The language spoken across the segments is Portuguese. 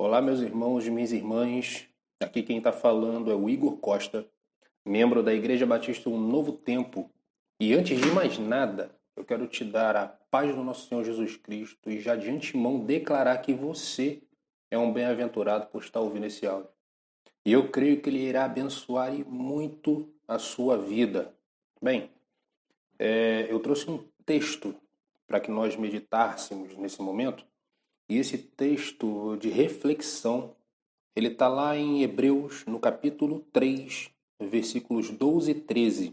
Olá, meus irmãos e minhas irmãs. Aqui quem está falando é o Igor Costa, membro da Igreja Batista Um Novo Tempo. E antes de mais nada, eu quero te dar a paz do nosso Senhor Jesus Cristo e já de antemão declarar que você é um bem-aventurado por estar ouvindo esse áudio. E eu creio que ele irá abençoar e muito a sua vida. Bem, eu trouxe um texto para que nós meditássemos nesse momento. E esse texto de reflexão, ele está lá em Hebreus, no capítulo 3, versículos 12 e 13.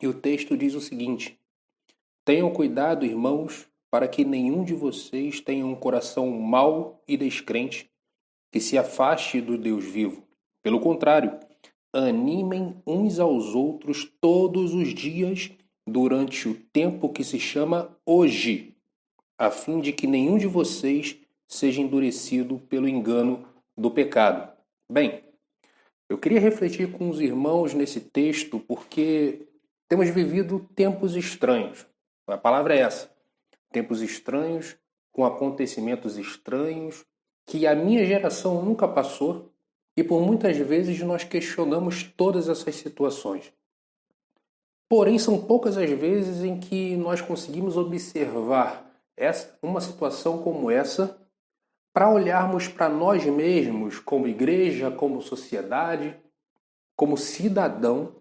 E o texto diz o seguinte: Tenham cuidado, irmãos, para que nenhum de vocês tenha um coração mau e descrente, que se afaste do Deus vivo. Pelo contrário, animem uns aos outros todos os dias durante o tempo que se chama hoje, a fim de que nenhum de vocês seja endurecido pelo engano do pecado. Bem, eu queria refletir com os irmãos nesse texto porque temos vivido tempos estranhos. A palavra é essa. Tempos estranhos, com acontecimentos estranhos, que a minha geração nunca passou e por muitas vezes nós questionamos todas essas situações. Porém, são poucas as vezes em que nós conseguimos observar uma situação como essa para olharmos para nós mesmos como igreja, como sociedade, como cidadão,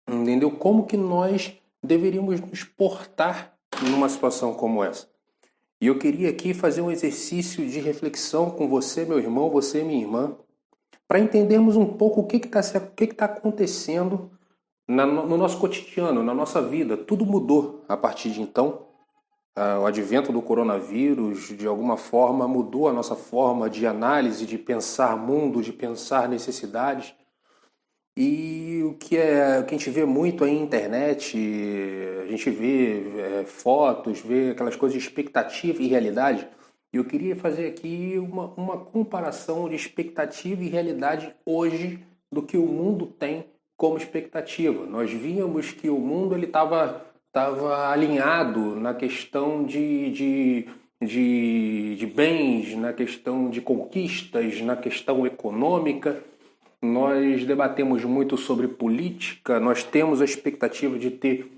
entendeu? Como que nós deveríamos nos portar numa situação como essa. E eu queria aqui fazer um exercício de reflexão com você, meu irmão, você, minha irmã, para entendermos um pouco o que está acontecendo no nosso cotidiano, na nossa vida. Tudo mudou a partir de então. O advento do coronavírus, de alguma forma, mudou a nossa forma de análise, de pensar mundo, de pensar necessidades. E o que a gente vê muito aí na internet, a gente vê fotos, vê aquelas coisas de expectativa e realidade. E eu queria fazer aqui uma comparação de expectativa e realidade hoje do que o mundo tem como expectativa. Nós víamos que o mundo estava alinhado na questão de bens, na questão de conquistas, na questão econômica. Nós debatemos muito sobre política, nós temos a expectativa de ter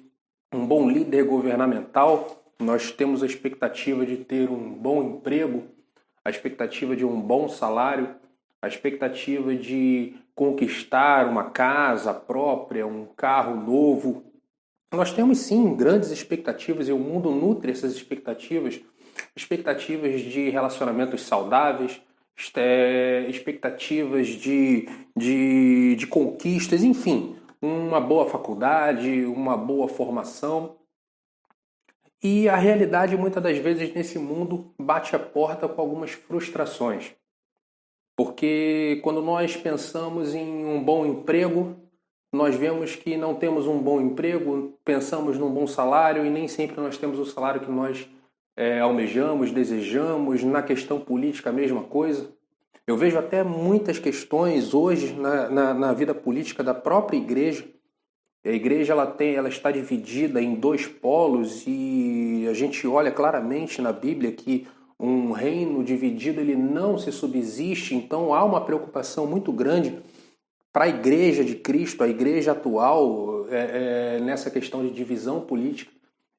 um bom líder governamental, nós temos a expectativa de ter um bom emprego, a expectativa de um bom salário, a expectativa de conquistar uma casa própria, um carro novo. Nós temos sim grandes expectativas e o mundo nutre essas expectativas de relacionamentos saudáveis, expectativas de conquistas, enfim, uma boa faculdade, uma boa formação. E a realidade, muitas das vezes, nesse mundo, bate a porta com algumas frustrações. Porque quando nós pensamos em um bom emprego, nós vemos que não temos um bom emprego, pensamos num bom salário e nem sempre nós temos o salário que nós almejamos, desejamos. Na questão política, a mesma coisa. Eu vejo até muitas questões hoje na vida política da própria igreja. A igreja ela está dividida em dois polos e a gente olha claramente na Bíblia que um reino dividido ele não se subsiste, então há uma preocupação muito grande para a igreja de Cristo, a igreja atual, nessa questão de divisão política.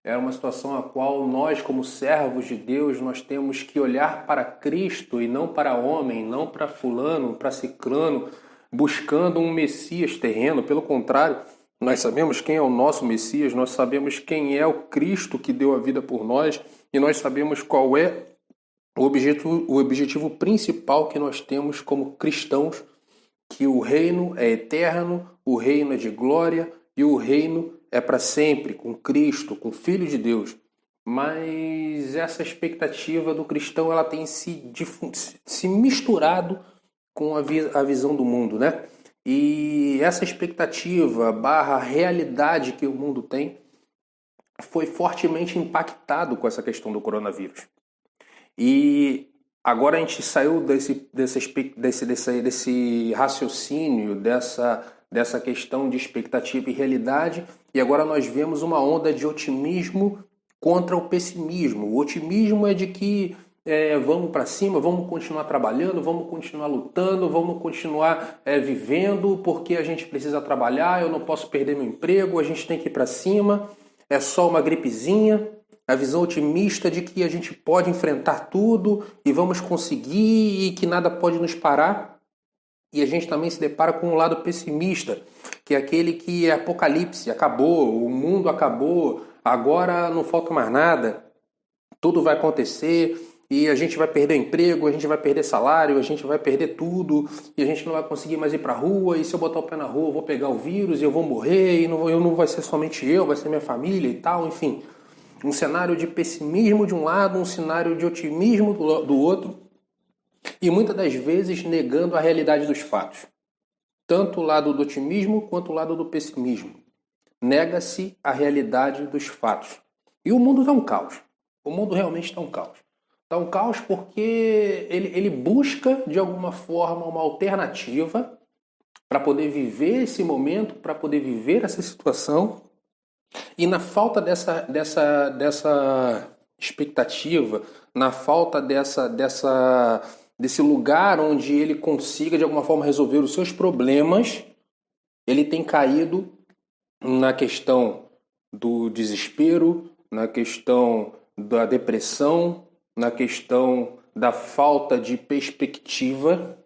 É uma situação a qual nós, como servos de Deus, nós temos que olhar para Cristo e não para homem, não para fulano, para ciclano, buscando um Messias terreno. Pelo contrário, nós sabemos quem é o nosso Messias, nós sabemos quem é o Cristo que deu a vida por nós e nós sabemos qual é o objetivo principal que nós temos como cristãos, que o reino é eterno, o reino é de glória e o reino é para sempre, com Cristo, com o Filho de Deus. Mas essa expectativa do cristão ela tem se misturado com a visão do mundo, né? E essa expectativa barra realidade que o mundo tem foi fortemente impactado com essa questão do coronavírus. E agora a gente saiu desse raciocínio, dessa questão de expectativa e realidade, e agora nós vemos uma onda de otimismo contra o pessimismo. O otimismo é de que vamos para cima, vamos continuar trabalhando, vamos continuar lutando, vamos continuar vivendo, porque a gente precisa trabalhar, eu não posso perder meu emprego, a gente tem que ir para cima, é só uma gripezinha. A visão otimista de que a gente pode enfrentar tudo e vamos conseguir e que nada pode nos parar. E a gente também se depara com um lado pessimista, que é aquele que é apocalipse, acabou, o mundo acabou, agora não falta mais nada, tudo vai acontecer e a gente vai perder emprego, a gente vai perder salário, a gente vai perder tudo e a gente não vai conseguir mais ir para a rua, e se eu botar o pé na rua eu vou pegar o vírus e eu vou morrer e não vai ser somente eu, vai ser minha família e tal, enfim. Um cenário de pessimismo de um lado, um cenário de otimismo do outro, e muitas das vezes negando a realidade dos fatos. Tanto o lado do otimismo quanto o lado do pessimismo. Nega-se a realidade dos fatos. E o mundo está um caos. O mundo realmente está um caos. Está um caos porque ele busca, de alguma forma, uma alternativa para poder viver esse momento, para poder viver essa situação. E na falta dessa expectativa, na falta desse lugar onde ele consiga de alguma forma resolver os seus problemas, ele tem caído na questão do desespero, na questão da depressão, na questão da falta de perspectiva.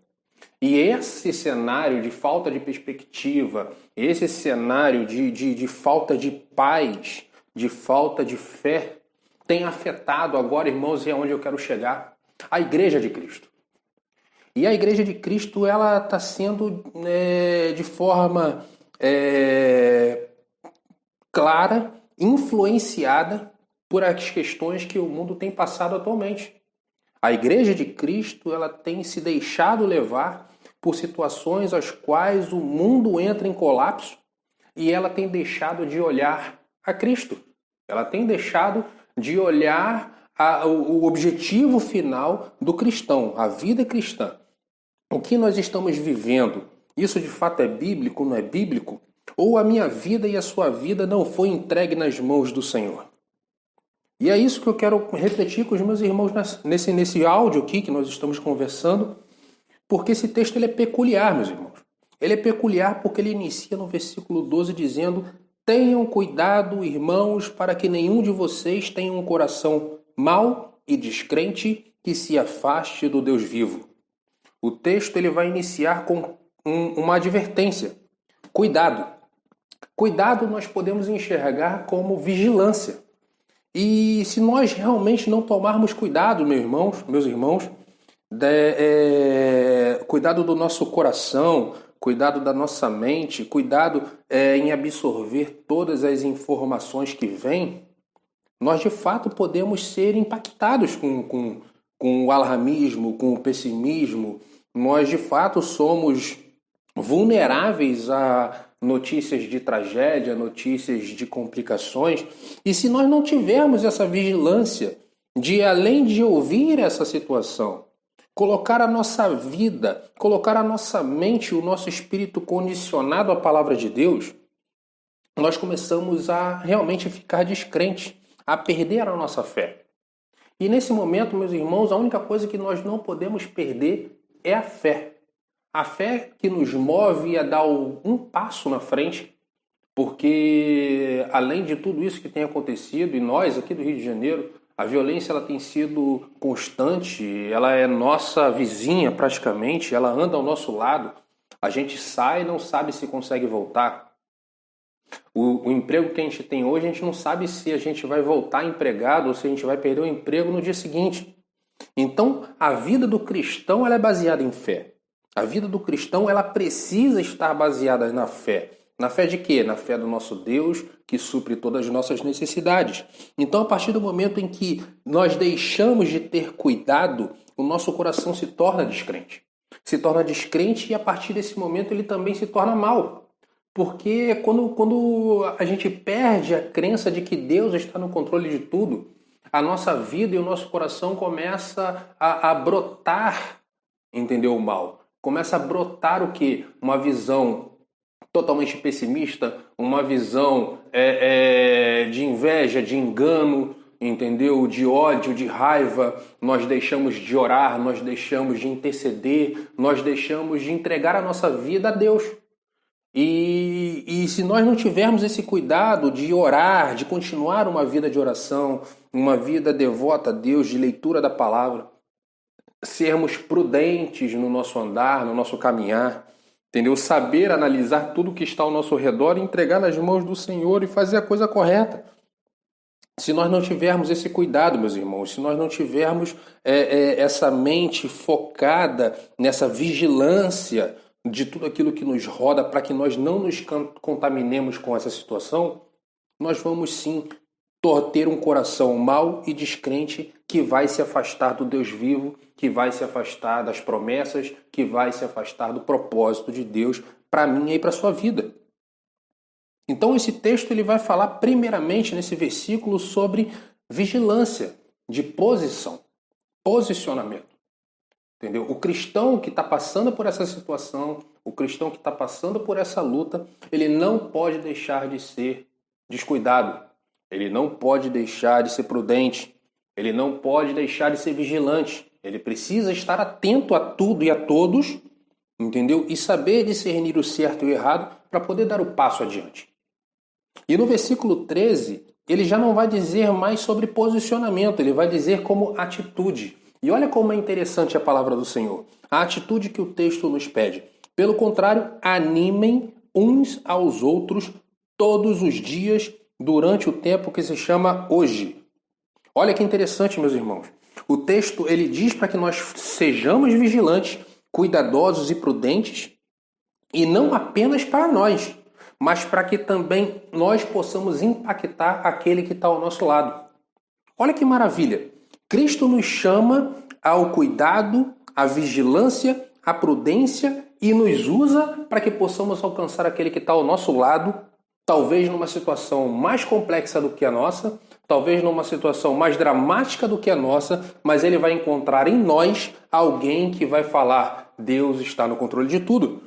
E esse cenário de falta de perspectiva, esse cenário de falta de paz, de falta de fé, tem afetado agora, irmãos, e é onde eu quero chegar, a Igreja de Cristo. E a Igreja de Cristo, ela está sendo de forma clara, influenciada por as questões que o mundo tem passado atualmente. A Igreja de Cristo, ela tem se deixado levar por situações às quais o mundo entra em colapso e ela tem deixado de olhar a Cristo. Ela tem deixado de olhar o objetivo final do cristão, a vida cristã. O que nós estamos vivendo, isso de fato é bíblico, não é bíblico? Ou a minha vida e a sua vida não foi entregue nas mãos do Senhor? E é isso que eu quero refletir com os meus irmãos nesse áudio aqui que nós estamos conversando, porque esse texto ele é peculiar, meus irmãos. Ele é peculiar porque ele inicia no versículo 12 dizendo: tenham cuidado, irmãos, para que nenhum de vocês tenha um coração mau e descrente que se afaste do Deus vivo. O texto ele vai iniciar com uma advertência. Cuidado. Cuidado nós podemos enxergar como vigilância. E se nós realmente não tomarmos cuidado, meus irmãos, cuidado do nosso coração, cuidado da nossa mente, cuidado em absorver todas as informações que vêm, nós de fato podemos ser impactados com o alarmismo, com o pessimismo. Nós de fato somos vulneráveis a notícias de tragédia, notícias de complicações. E se nós não tivermos essa vigilância de, além de ouvir essa situação, colocar a nossa vida, colocar a nossa mente, o nosso espírito condicionado à palavra de Deus, nós começamos a realmente ficar descrentes, a perder a nossa fé. E nesse momento, meus irmãos, a única coisa que nós não podemos perder é a fé. A fé que nos move a dar um passo na frente, porque além de tudo isso que tem acontecido, e nós aqui do Rio de Janeiro, a violência ela tem sido constante, ela é nossa vizinha praticamente, ela anda ao nosso lado, a gente sai e não sabe se consegue voltar. O emprego que a gente tem hoje, a gente não sabe se a gente vai voltar empregado ou se a gente vai perder o emprego no dia seguinte. Então, a vida do cristão ela é baseada em fé. A vida do cristão ela precisa estar baseada na fé. Na fé de quê? Na fé do nosso Deus, que supre todas as nossas necessidades. Então, a partir do momento em que nós deixamos de ter cuidado, o nosso coração se torna descrente. Se torna descrente e, a partir desse momento, ele também se torna mau. Porque quando a gente perde a crença de que Deus está no controle de tudo, a nossa vida e o nosso coração começa a brotar, entendeu, o mal. Começa a brotar o quê? Uma visão totalmente pessimista, uma visão de inveja, de engano, entendeu? De ódio, de raiva, nós deixamos de orar, nós deixamos de interceder, nós deixamos de entregar a nossa vida a Deus. E se nós não tivermos esse cuidado de orar, de continuar uma vida de oração, uma vida devota a Deus, de leitura da palavra, sermos prudentes no nosso andar, no nosso caminhar, entendeu? Saber analisar tudo que está ao nosso redor e entregar nas mãos do Senhor e fazer a coisa correta. Se nós não tivermos esse cuidado, meus irmãos, se nós não tivermos essa mente focada nessa vigilância de tudo aquilo que nos roda para que nós não nos contaminemos com essa situação, nós vamos sim ter um coração mau e descrente que vai se afastar do Deus vivo, que vai se afastar das promessas, que vai se afastar do propósito de Deus para mim e para a sua vida. Então esse texto ele vai falar primeiramente nesse versículo sobre vigilância, de posição, posicionamento. Entendeu? O cristão que está passando por essa situação, o cristão que está passando por essa luta, ele não pode deixar de ser descuidado, ele não pode deixar de ser prudente, ele não pode deixar de ser vigilante, ele precisa estar atento a tudo e a todos, entendeu? E saber discernir o certo e o errado para poder dar o passo adiante. E no versículo 13, ele já não vai dizer mais sobre posicionamento, ele vai dizer como atitude. E olha como é interessante a palavra do Senhor. A atitude que o texto nos pede. Pelo contrário, animem uns aos outros todos os dias durante o tempo que se chama hoje. Olha que interessante, meus irmãos. O texto ele diz para que nós sejamos vigilantes, cuidadosos e prudentes, e não apenas para nós, mas para que também nós possamos impactar aquele que está ao nosso lado. Olha que maravilha! Cristo nos chama ao cuidado, à vigilância, à prudência e nos usa para que possamos alcançar aquele que está ao nosso lado, talvez numa situação mais complexa do que a nossa, talvez numa situação mais dramática do que a nossa, mas ele vai encontrar em nós alguém que vai falar: Deus está no controle de tudo.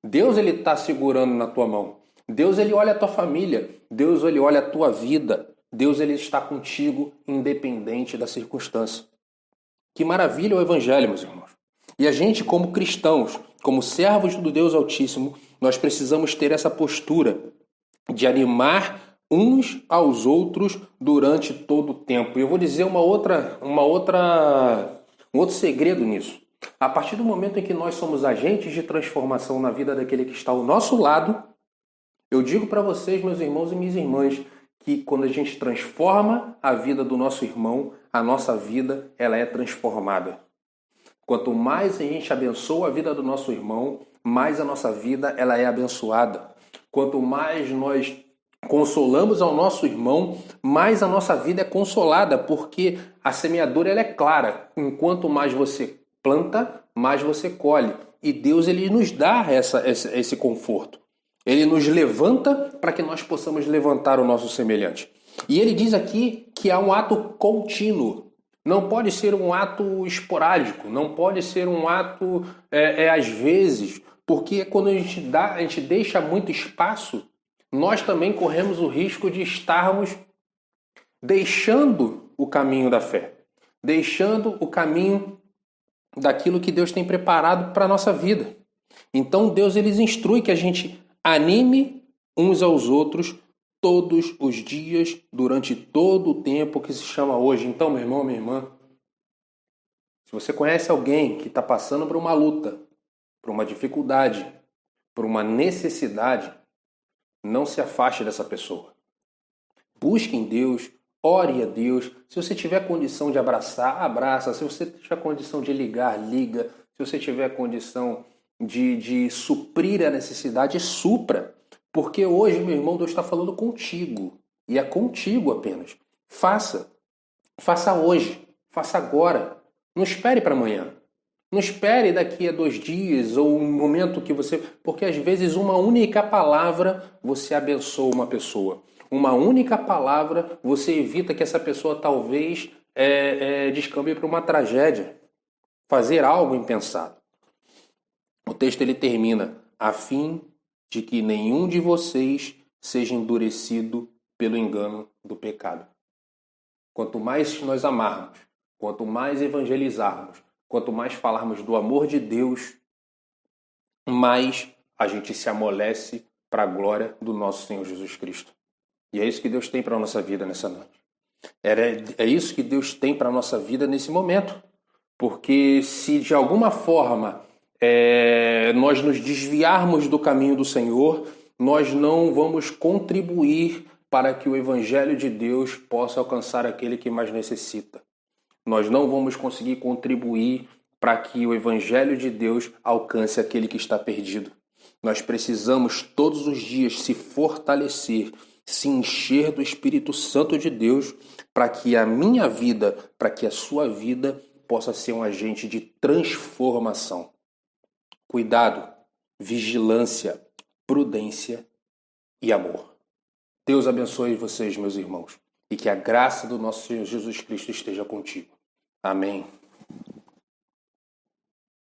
Deus ele está segurando na tua mão. Deus ele olha a tua família. Deus ele olha a tua vida. Deus ele está contigo independente da circunstância. Que maravilha o Evangelho, meus irmãos. E a gente, como cristãos, como servos do Deus Altíssimo, nós precisamos ter essa postura de animar uns aos outros durante todo o tempo. E eu vou dizer um outro segredo nisso. A partir do momento em que nós somos agentes de transformação na vida daquele que está ao nosso lado, eu digo para vocês, meus irmãos e minhas irmãs, que quando a gente transforma a vida do nosso irmão, a nossa vida ela é transformada. Quanto mais a gente abençoa a vida do nosso irmão, mais a nossa vida ela é abençoada. Quanto mais nós consolamos ao nosso irmão, mais a nossa vida é consolada, porque a semeadura ela é clara. Enquanto mais você planta, mais você colhe. E Deus ele nos dá esse conforto. Ele nos levanta para que nós possamos levantar o nosso semelhante. E ele diz aqui que é um ato contínuo. Não pode ser um ato esporádico, não pode ser um ato às vezes, porque quando a gente deixa muito espaço, nós também corremos o risco de estarmos deixando o caminho da fé, deixando o caminho daquilo que Deus tem preparado para a nossa vida. Então Deus ele instrui que a gente anime uns aos outros todos os dias, durante todo o tempo que se chama hoje. Então, meu irmão, minha irmã, se você conhece alguém que está passando por uma luta, por uma dificuldade, por uma necessidade, não se afaste dessa pessoa. Busque em Deus, ore a Deus. Se você tiver condição de abraçar, abraça. Se você tiver condição de ligar, liga. Se você tiver condição de suprir a necessidade, supra. Porque hoje, meu irmão, Deus está falando contigo. E é contigo apenas. Faça. Faça hoje. Faça agora. Não espere para amanhã. Não espere daqui a 2 dias ou um momento que você... Porque às vezes uma única palavra você abençoa uma pessoa. Uma única palavra você evita que essa pessoa talvez descambe para uma tragédia. Fazer algo impensado. O texto ele termina: a fim de que nenhum de vocês seja endurecido pelo engano do pecado. Quanto mais nós amarmos, quanto mais evangelizarmos, quanto mais falarmos do amor de Deus, mais a gente se amolece para a glória do nosso Senhor Jesus Cristo. E é isso que Deus tem para a nossa vida nessa noite. É isso que Deus tem para a nossa vida nesse momento. Porque se de alguma forma nós nos desviarmos do caminho do Senhor, nós não vamos contribuir para que o Evangelho de Deus possa alcançar aquele que mais necessita. Nós não vamos conseguir contribuir para que o Evangelho de Deus alcance aquele que está perdido. Nós precisamos todos os dias se fortalecer, se encher do Espírito Santo de Deus para que a minha vida, para que a sua vida possa ser um agente de transformação. Cuidado, vigilância, prudência e amor. Deus abençoe vocês, meus irmãos, e que a graça do nosso Senhor Jesus Cristo esteja contigo. Amém.